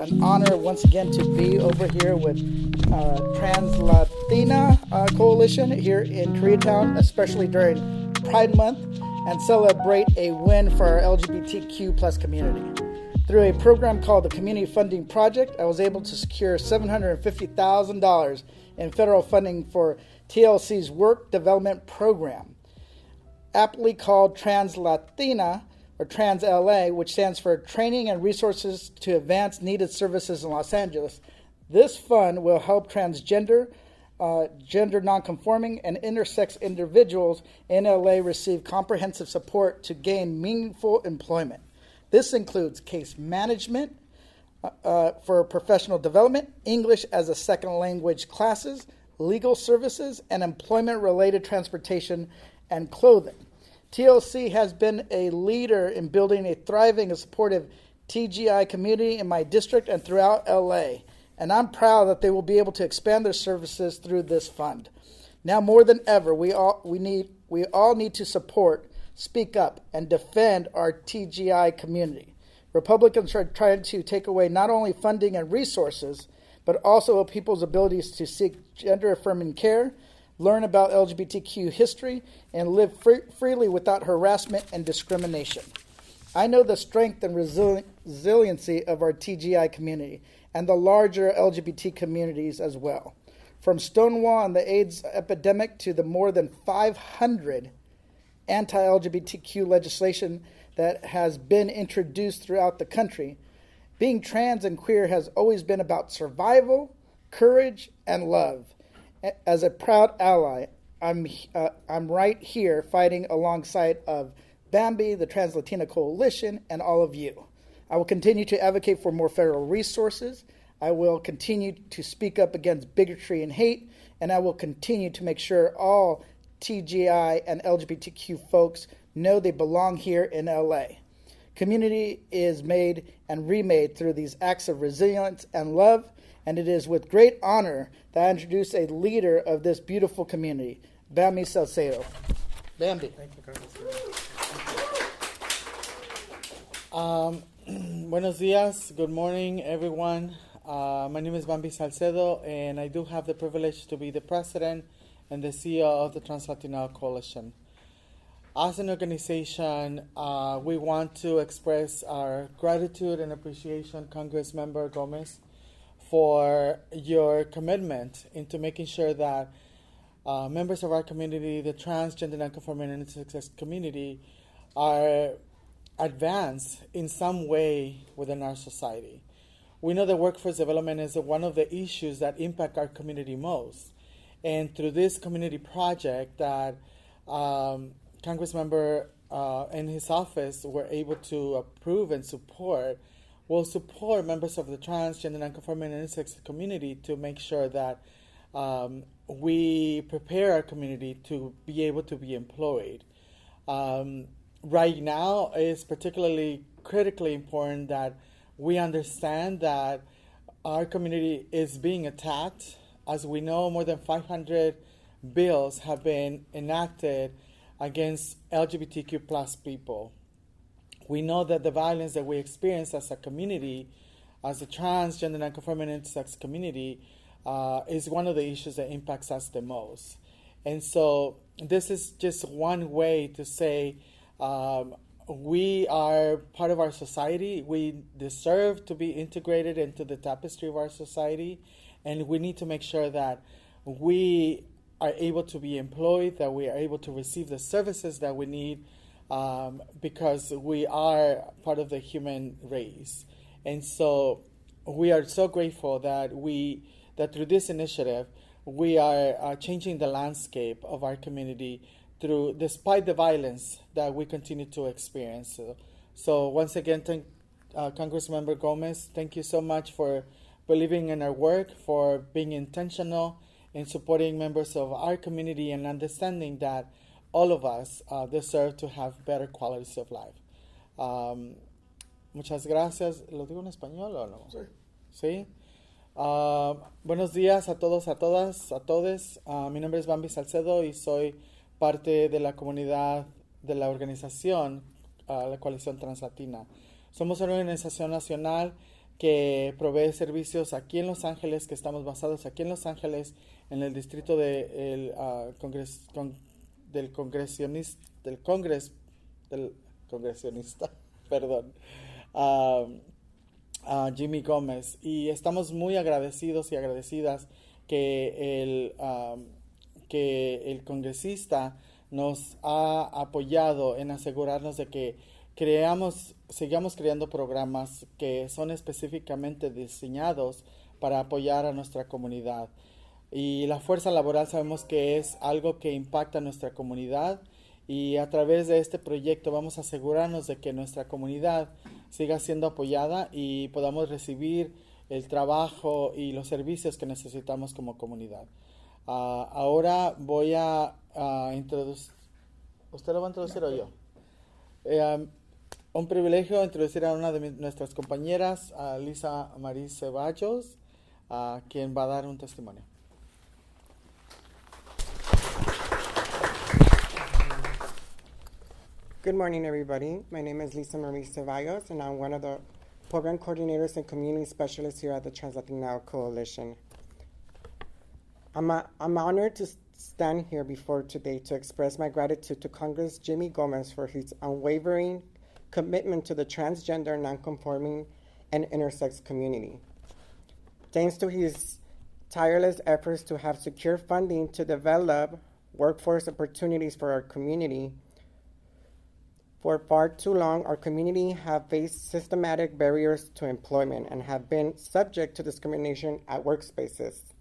an honor once again to be over here with TransLatin Coalition here in Koreatown, especially during Pride Month, and celebrate a win for our LGBTQ plus community. Through a program called the Community Funding Project, I was able to secure $750,000 in federal funding for TLC's Work Development Program, aptly called TransLatin or TransLA, which stands for Training and Resources to Advance Needed Services in Los Angeles. This fund will help transgender, gender non-conforming, and intersex individuals in LA receive comprehensive support to gain meaningful employment. This includes case management for professional development, English as a second language classes, legal services, and employment-related transportation and clothing. TLC has been a leader in building a thriving and supportive TGI community in my district and throughout LA, and I'm proud that they will be able to expand their services through this fund. Now more than ever, we all need to support, speak up, and defend our TGI community. Republicans are trying to take away not only funding and resources, but also people's abilities to seek gender-affirming care, learn about LGBTQ history, and live freely without harassment and discrimination. I know the strength and resiliency of our TGI community and the larger LGBT communities as well. From Stonewall and the AIDS epidemic to the more than 500 anti-LGBTQ legislation that has been introduced throughout the country, being trans and queer has always been about survival, courage, and love. As a proud ally, I'm right here fighting alongside of Bamby, the TransLatin Coalition, and all of you. I will continue to advocate for more federal resources. I will continue to speak up against bigotry and hate, and I will continue to make sure all TGI and LGBTQ folks know they belong here in LA. Community is made and remade through these acts of resilience and love, and it is with great honor that I introduce a leader of this beautiful community, Bamby Salcedo. Bamby. Thank you, Buenos dias. Good morning, everyone. My name is Bamby Salcedo, and I do have the privilege to be the president and the CEO of the TransLatin Coalition. As an organization, we want to express our gratitude and appreciation, Congressman Gomez, for your commitment into making sure that members of our community, the transgender, non-conforming, and intersex community, are advanced in some way within our society. We know that workforce development is one of the issues that impact our community most. And through this community project that Congressmember and his office were able to approve and support, will support members of the transgender, non-conforming, and intersex community to make sure that we prepare our community to be able to be employed. Right now, it's particularly critically important that we understand that our community is being attacked. As we know, more than 500 bills have been enacted against LGBTQ plus people. We know that the violence that we experience as a community, as a transgender, non-conforming, intersex community, is one of the issues that impacts us the most. And so this is just one way to say we are part of our society. We deserve to be integrated into the tapestry of our society, and we need to make sure that we are able to be employed, that we are able to receive the services that we need, because we are part of the human race. And so we are so grateful that through this initiative, we are changing the landscape of our community despite the violence that we continue to experience. So once again, thank Congressman Gomez, thank you so much for believing in our work, for being intentional in supporting members of our community and understanding that all of us deserve to have better qualities of life. Muchas gracias. ¿Lo digo en español o no? Sí. Buenos días a todos, a todas, a todes. Mi nombre es Bamby Salcedo y soy parte de la comunidad de la organización, la Coalición TransLatin. Somos una organización nacional que provee servicios aquí en Los Ángeles, que estamos basados aquí en Los Ángeles, en el distrito del congresionista, perdón, Jimmy Gomez. Y estamos muy agradecidos y agradecidas que el congresista nos ha apoyado en asegurarnos de que sigamos creando programas que son específicamente diseñados para apoyar a nuestra comunidad. Y la fuerza laboral sabemos que es algo que impacta a nuestra comunidad, y a través de este proyecto vamos a asegurarnos de que nuestra comunidad siga siendo apoyada y podamos recibir el trabajo y los servicios que necesitamos como comunidad. Ahora voy a introducir, ¿usted lo va a introducir o yo? Un privilegio introducir a una de nuestras compañeras, a Lisa Marie Ceballos, quien va a dar un testimonio. Good morning, everybody. My name is Lisa Marie Ceballos, and I'm one of the program coordinators and community specialists here at the TransLatin Coalition. I'm honored to stand here before today to express my gratitude to Congressman Jimmy Gomez for his unwavering commitment to the transgender, non-conforming, and intersex community. Thanks to his tireless efforts to have secure funding to develop workforce opportunities for our community, for far too long, our community have faced systematic barriers to employment and have been subject to discrimination at workspaces.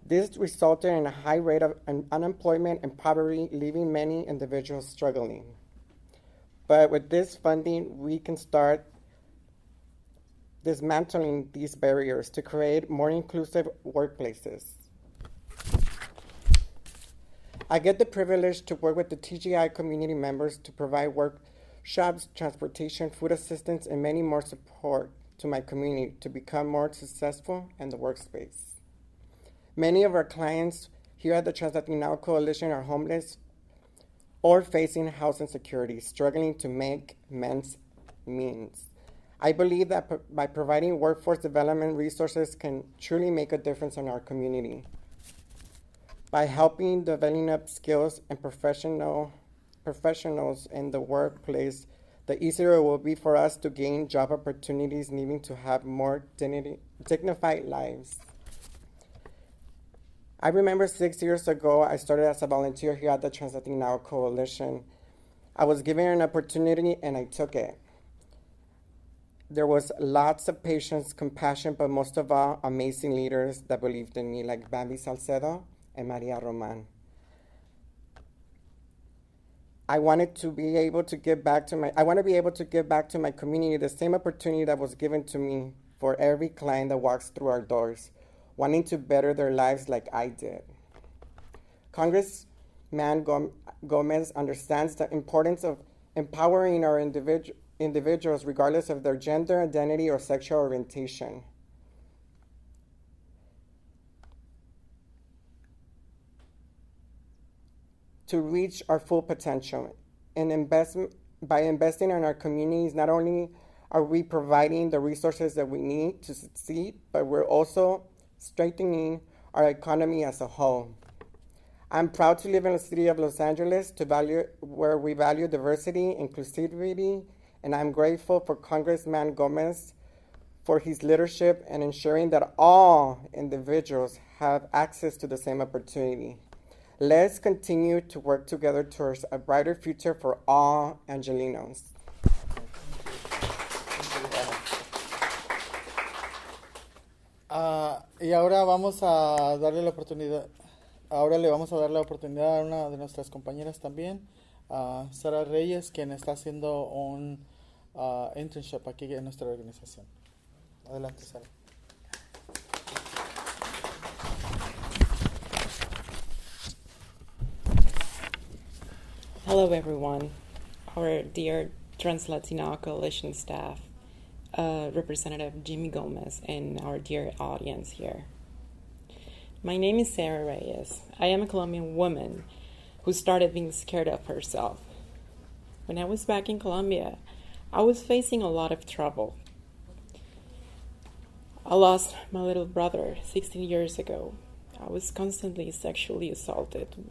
This resulted in a high rate of unemployment and poverty, leaving many individuals struggling. But with this funding, we can start dismantling these barriers to create more inclusive workplaces. I get the privilege to work with the TGI community members to provide workshops, transportation, food assistance, and many more support to my community to become more successful in the workspace. Many of our clients here at the TransLatin Coalition are homeless or facing housing insecurity, struggling to make ends meet. I believe that by providing workforce development resources can truly make a difference in our community. By helping develop skills and professionals in the workplace, the easier it will be for us to gain job opportunities, needing to have more dignified lives. I remember 6 years ago, I started as a volunteer here at the TransLatin Coalition. I was given an opportunity and I took it. There was lots of patience, compassion, but most of all, amazing leaders that believed in me, like Bamby Salcedo and Maria Roman. I want to be able to give back to my community the same opportunity that was given to me for every client that walks through our doors, wanting to better their lives like I did. Congressman Gomez understands the importance of empowering our individuals regardless of their gender, identity, or sexual orientation. To reach our full potential. By investing in our communities, not only are we providing the resources that we need to succeed, but we're also strengthening our economy as a whole. I'm proud to live in the city of Los Angeles where we value diversity, inclusivity, and I'm grateful for Congressman Gomez for his leadership and ensuring that all individuals have access to the same opportunity. Let's continue to work together towards a brighter future for all Angelinos. Y ahora vamos a darle la oportunidad. Ahora le vamos a dar la oportunidad a una de nuestras compañeras también, a Sara Reyes, quien está haciendo un internship aquí en nuestra organización. Adelante, Sara. Hello, everyone. Our dear TransLatin Coalition staff, Representative Jimmy Gomez, and our dear audience here. My name is Sara Reyes. I am a Colombian woman who started being scared of herself. When I was back in Colombia, I was facing a lot of trouble. I lost my little brother 16 years ago. I was constantly sexually assaulted.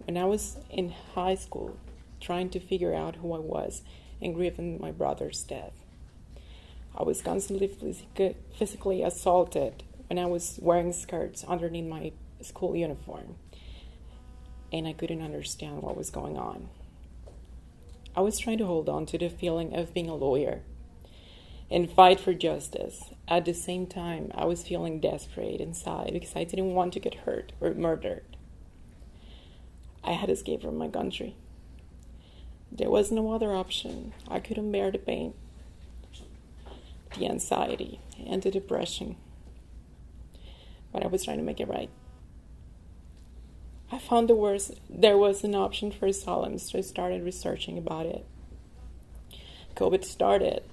When I was in high school, trying to figure out who I was and grieving my brother's death. I was constantly physically assaulted when I was wearing skirts underneath my school uniform, and I couldn't understand what was going on. I was trying to hold on to the feeling of being a lawyer and fight for justice. At the same time, I was feeling desperate inside because I didn't want to get hurt or murdered. I had escaped from my country. There was no other option. I couldn't bear the pain, the anxiety, and the depression. But I was trying to make it right. I found there was an option for asylum, so I started researching about it. COVID started,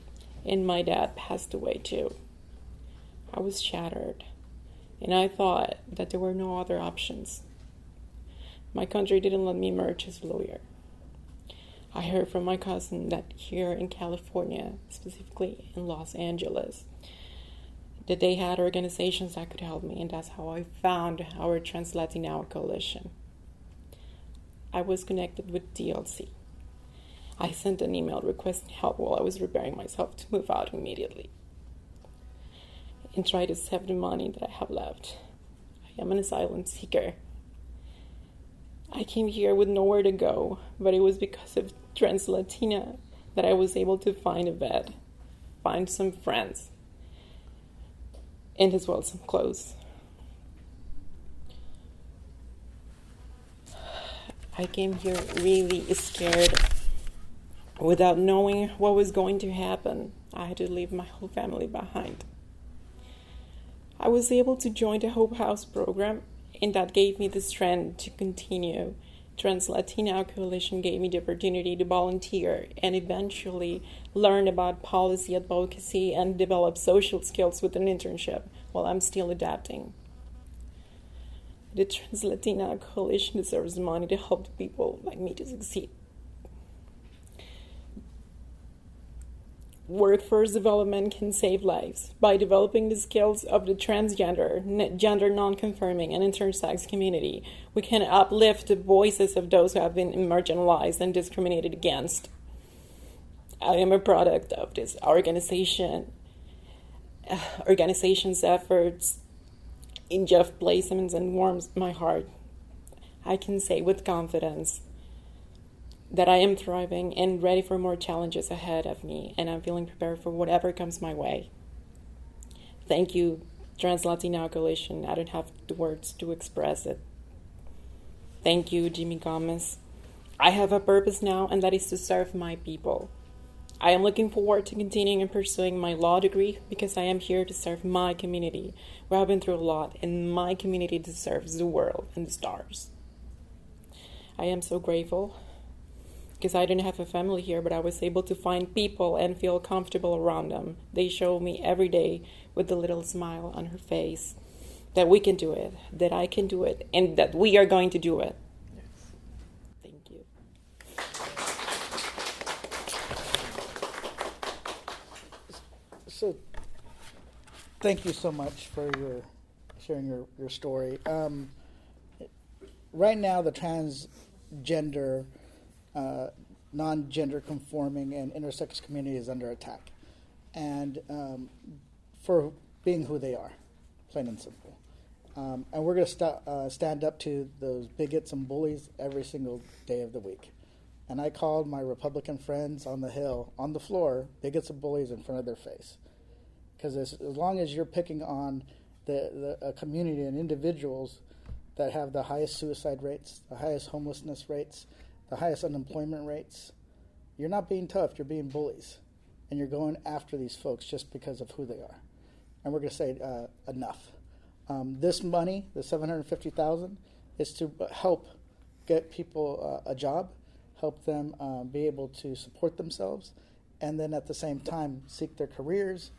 and my dad passed away too. I was shattered, and I thought that there were no other options. My country didn't let me emerge as a lawyer. I heard from my cousin that here in California, specifically in Los Angeles, that they had organizations that could help me, and that's how I found our TransLatin Coalition. I was connected with DLC. I sent an email requesting help while I was preparing myself to move out immediately and try to save the money that I have left. I am an asylum seeker. I came here with nowhere to go, but it was because of TransLatin that I was able to find a bed, find some friends, and as well some clothes. I came here really scared, without knowing what was going to happen. I had to leave my whole family behind. I was able to join the Hope House program, and that gave me the strength to continue. TransLatin Coalition gave me the opportunity to volunteer and eventually learn about policy advocacy and develop social skills with an internship while I'm still adapting. The TransLatin Coalition deserves money to help people like me to succeed. Workforce development can save lives. By developing the skills of the transgender, gender non-conforming, and intersex community, we can uplift the voices of those who have been marginalized and discriminated against. I am a product of this organization's efforts in job placements and warms my heart. I can say with confidence that I am thriving and ready for more challenges ahead of me, and I'm feeling prepared for whatever comes my way. Thank you, TransLatin Coalition. I don't have the words to express it. Thank you, Jimmy Gomez. I have a purpose now, and that is to serve my people. I am looking forward to continuing and pursuing my law degree because I am here to serve my community. We have been through a lot, and my community deserves the world and the stars. I am so grateful because I didn't have a family here, but I was able to find people and feel comfortable around them. They show me every day with a little smile on her face that we can do it, that I can do it, and that we are going to do it. Yes. Thank you. So, thank you so much for sharing your story. Right now, the transgender, non-gender conforming, and intersex community is under attack, and for being who they are, plain and simple. And we're going to stand up to those bigots and bullies every single day of the week. And I called my Republican friends on the Hill, on the floor, bigots and bullies in front of their face. Because as long as you're picking on the community and individuals that have the highest suicide rates, the highest homelessness rates, the highest unemployment rates, you're not being tough, you're being bullies. And you're going after these folks just because of who they are. And we're going to say enough. This money, the $750,000, is to help get people a job, help them be able to support themselves, and then at the same time seek their careers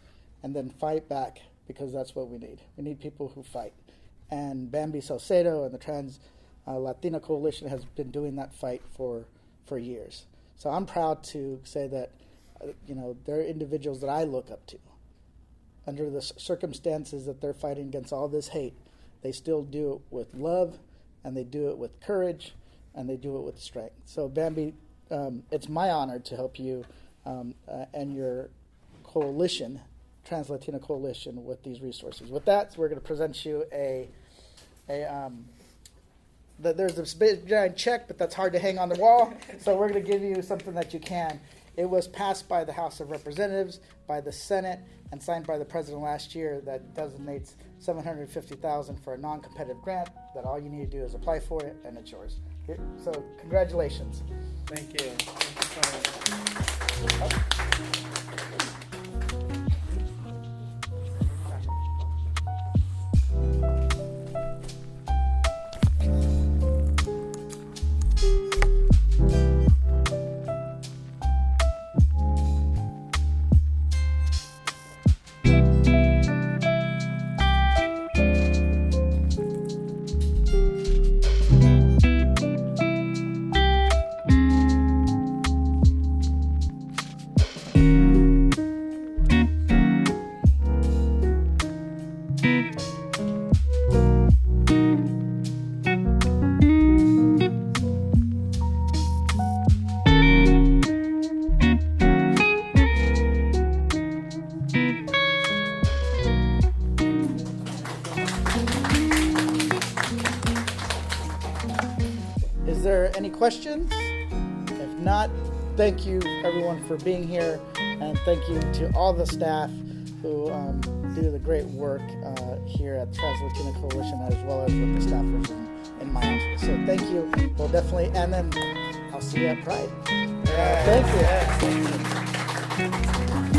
and then fight back, because that's what we need. We need people who fight. And Bamby Salcedo and the TransLatin Coalition has been doing that fight for years. So I'm proud to say that, they're individuals that I look up to. under the circumstances that they're fighting against all this hate, they still do it with love, and they do it with courage, and they do it with strength. So, Bamby, it's my honor to help you and your coalition, TransLatin Coalition, with these resources. With that, we're going to present you there's this big giant check, but that's hard to hang on the wall. So we're going to give you something that you can. It was passed by the House of Representatives, by the Senate, and signed by the President last year that designates $750,000 for a non-competitive grant that all you need to do is apply for it, and it's yours. So congratulations. Thank you. Thank you so much. Is there any questions? If not, thank you everyone for being here, and thank you to all the staff who do the great work here at TransLatin Coalition, as well as with the staffers in my office. So thank you. We'll definitely, and then I'll see you at Pride. Thank you.